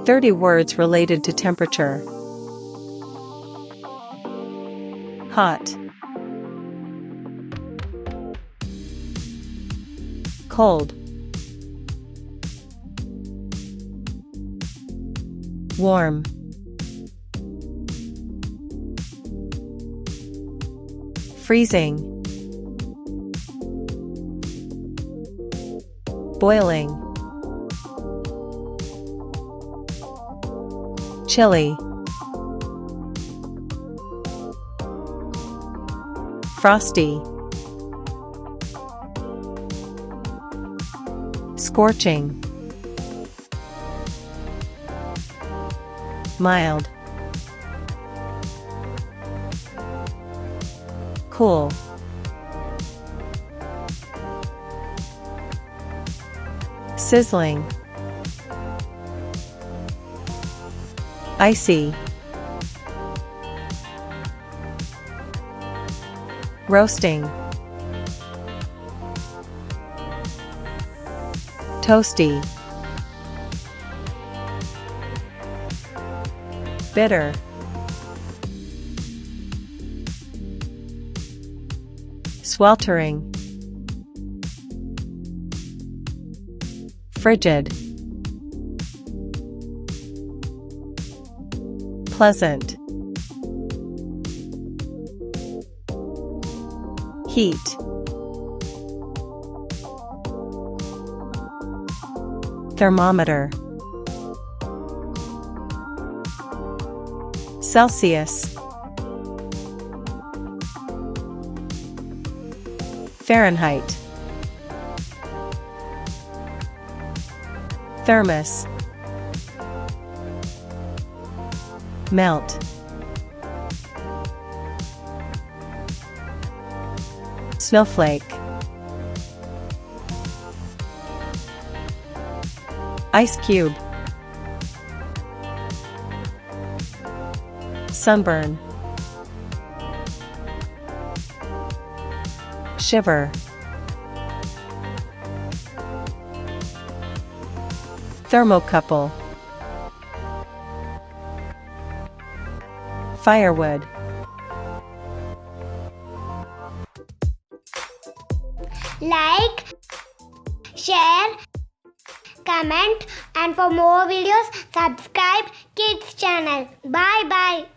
30 words related to temperature. Hot, cold, warm, freezing, boiling, chilly, frosty, scorching, mild, cool, sizzling, icy, roasting, toasty, bitter, sweltering, frigid, pleasant, heat, thermometer, Celsius, Fahrenheit, thermos, melt, snowflake, ice cube, sunburn, shiver, thermocouple, firewood. Like, share, comment, and for more videos, subscribe Kids channel. Bye bye.